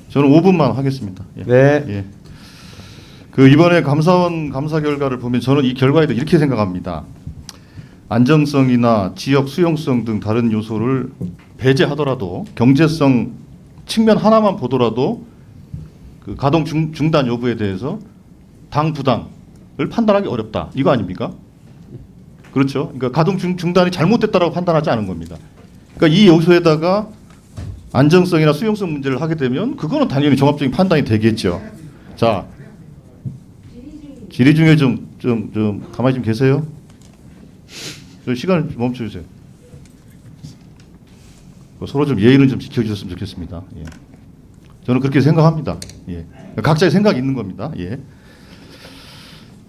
저는 5분만 하겠습니다. 예. 네. 예. 그 이번에 감사원 감사 결과를 보면 저는 이 결과에 대해 이렇게 생각합니다. 안정성이나 지역 수용성 등 다른 요소를 배제하더라도 경제성 측면 하나만 보더라도 그 가동 중단 여부에 대해서 당 부당을 판단하기 어렵다. 이거 아닙니까? 그렇죠. 그러니까 가동 중단이 잘못됐다라고 판단하지 않은 겁니다. 그러니까 이 요소에다가 안정성이나 수용성 문제를 하게 되면 그거는 당연히 종합적인 판단이 되겠죠. 자, 질의 중에 좀 가만히 좀 계세요. 저 시간을 멈춰주세요. 서로 좀 예의는 좀 지켜주셨으면 좋겠습니다. 예. 저는 그렇게 생각합니다. 예. 각자의 생각이 있는 겁니다. 예.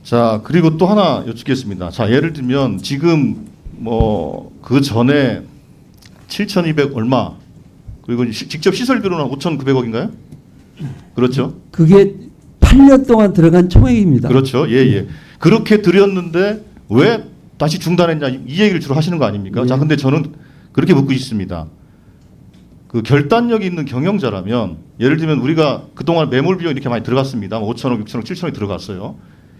자, 그리고 또 하나 여쭙겠습니다. 자, 예를 들면 지금 뭐 그 전에 7,200 얼마 그리고 직접 시설 비로는 5,900억인가요? 그렇죠. 그게 8년 동안 들어간 총액입니다. 그렇죠. 예, 예. 그렇게 들였는데 왜 다시 중단했냐 이 얘기를 주로 하시는 거 아닙니까? 예. 자, 근데 저는 그렇게 묻고 있습니다. 그 결단력이 있는 경영자라면 예를 들면 우리가 그동안 매몰 비용 이렇게 많이 들어갔습니다. 5천억, 6천억, 7천억이 들어갔어요.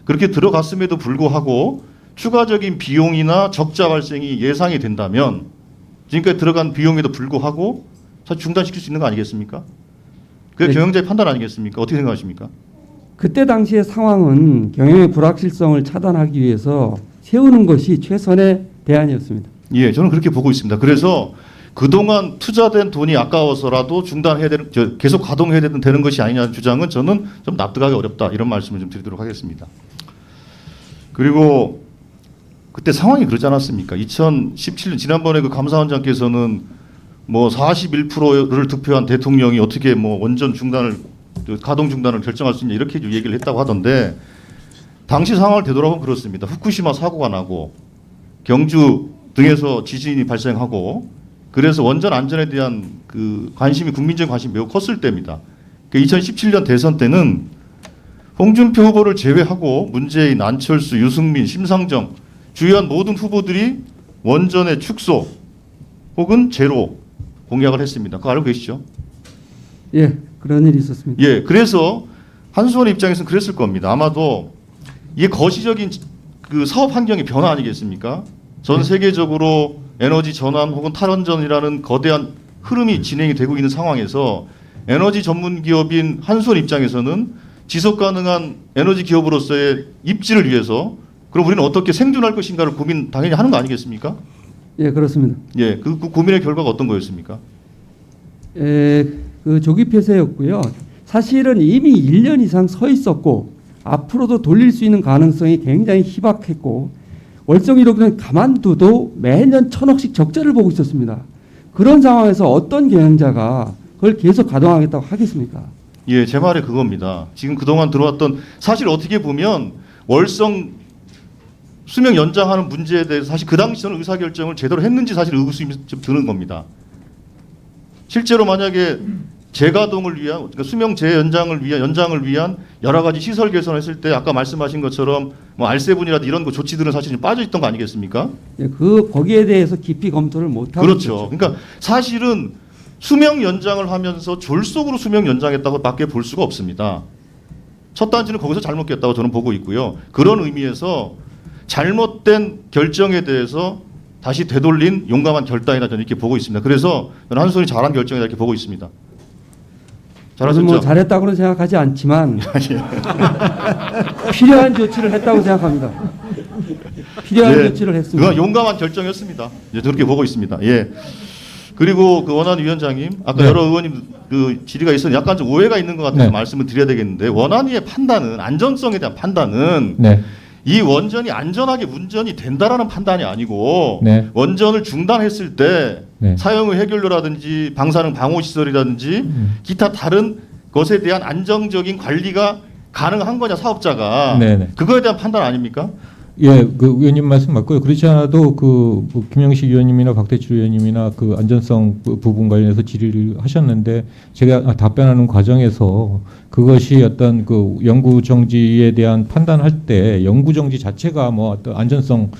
그렇게 들어갔음에도 불구하고 추가적인 비용이나 적자 발생이 예상이 된다면 지금까지 들어간 비용에도 불구하고 사실 중단시킬 수 있는 거 아니겠습니까? 그게 네. 경영자의 판단 아니겠습니까? 어떻게 생각하십니까? 그때 당시의 상황은 경영의 불확실성을 차단하기 위해서 세우는 것이 최선의 대안이었습니다. 예, 저는 그렇게 보고 있습니다. 그래서 그동안 투자된 돈이 아까워서라도 중단해야 되는, 계속 가동해야 되는 것이 아니냐는 주장은 저는 좀 납득하기 어렵다. 이런 말씀을 좀 드리도록 하겠습니다. 그리고 그때 상황이 그러지 않았습니까? 2017년 지난번에 그 감사원장께서는 뭐 41%를 득표한 대통령이 어떻게 뭐 원전 중단을 가동 중단을 결정할 수 있냐 이렇게 얘기를 했다고 하던데 당시 상황을 되돌아보면 그렇습니다. 후쿠시마 사고가 나고 경주 등에서 지진이 발생하고 그래서 원전 안전에 대한 그 관심이 국민적인 관심이 매우 컸을 때입니다. 그 2017년 대선 때는 홍준표 후보를 제외하고 문재인, 안철수, 유승민, 심상정 주요한 모든 후보들이 원전의 축소 혹은 제로 공약을 했습니다. 그거 알고 계시죠? 예, 그런 일이 있었습니다. 예, 그래서 한수원의 입장에서는 그랬을 겁니다. 아마도 이게 거시적인 그 사업 환경의 변화 아니겠습니까? 전 세계적으로 에너지 전환 혹은 탈원전이라는 거대한 흐름이 진행이 되고 있는 상황에서 에너지 전문 기업인 한수원 입장에서는 지속 가능한 에너지 기업으로서의 입지를 위해서 그럼 우리는 어떻게 생존할 것인가를 고민 당연히 하는 거 아니겠습니까? 예, 그렇습니다. 예, 그 고민의 결과가 어떤 거였습니까? 그 조기 폐쇄였고요. 사실은 이미 1년 이상 서 있었고 앞으로도 돌릴 수 있는 가능성이 굉장히 희박했고 월성 1호기는 가만둬도 매년 1,000억씩 적자를 보고 있었습니다. 그런 상황에서 어떤 경영자가 그걸 계속 가동하겠다고 하겠습니까? 예, 제 말이 그겁니다. 지금 그동안 들어왔던 사실 어떻게 보면 월성 수명 연장하는 문제에 대해서 사실 그 당시 저는 의사결정을 제대로 했는지 사실 의구심이 좀 드는 겁니다. 실제로 만약에 재가동을 위한 그러니까 수명 재연장을 위한 연장을 위한 여러 가지 시설 개선했을 때 아까 말씀하신 것처럼 뭐 R7이라든지 이런 거 조치들은 사실 좀 빠져 있던 거 아니겠습니까? 예, 거기에 대해서 깊이 검토를 못 하고 그렇죠. 있었죠. 그러니까 사실은 수명 연장을 하면서 졸속으로 수명 연장했다고밖에 볼 수가 없습니다. 첫 단지는 거기서 잘못했다고 저는 보고 있고요. 그런 의미에서 잘못된 결정에 대해서 다시 되돌린 용감한 결단이다 저는 이렇게 보고 있습니다. 그래서 저는 한수원이 잘한 결정이다 이렇게 보고 있습니다. 잘하셨죠? 뭐 잘했다고는 생각하지 않지만 필요한 조치를 했다고 생각합니다. 필요한 예, 조치를 했습니다. 그건 용감한 결정이었습니다. 예, 저렇게 보고 있습니다. 예. 그리고 그 원안 위원장님, 아까 네. 여러 의원님 그 질의가 있었는데 약간 좀 오해가 있는 것 같아서 네. 말씀을 드려야 되겠는데 원안위의 판단은 안전성에 대한 판단은 네. 이 원전이 안전하게 운전이 된다라는 판단이 아니고 네. 원전을 중단했을 때 네. 사용의 해결료라든지 방사능 방호 시설이라든지 기타 다른 것에 대한 안정적인 관리가 가능한 거냐 사업자가 네네. 그거에 대한 판단 아닙니까? 예, 그 의원님 말씀 맞고요. 그렇지 않아도 그뭐 김영식 의원님이나 박대출 의원님이나 그 안전성 부분 관련해서 질의를 하셨는데 제가 답변하는 과정에서 그것이 어떤 그 연구 정지에 대한 판단할 때 연구 정지 자체가 뭐 어떤 안전성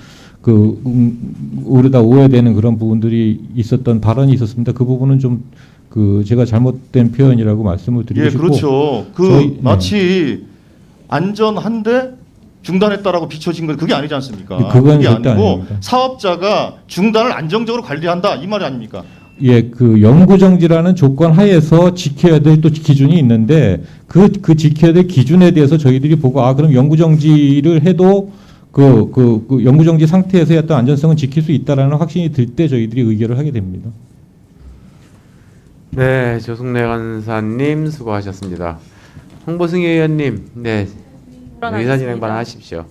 오르다 오해되는 그런 부분들이 있었던 발언이 있었습니다. 그 부분은 좀 그 제가 잘못된 표현이라고 말씀을 드리고 예, 싶고 그렇죠. 그 저희- 네. 마치 안전한데 중단했다라고 비춰진 건 그게 아니지 않습니까? 그건 그게 절대 아니고 아닙니다. 사업자가 중단을 안정적으로 관리한다 이 말이 아닙니까? 예, 그 영구정지라는 조건 하에서 지켜야 될 또 기준이 있는데 그 지켜야 될 기준에 대해서 저희들이 보고 그럼 영구정지를 해도 그 영구정지 상태에서의 어떤 안전성은 지킬 수 있다라는 확신이 들 때 저희들이 의결을 하게 됩니다. 네, 조승래 간사님 수고하셨습니다. 홍보승 의원님, 네, 의사 진행 발언하십시오.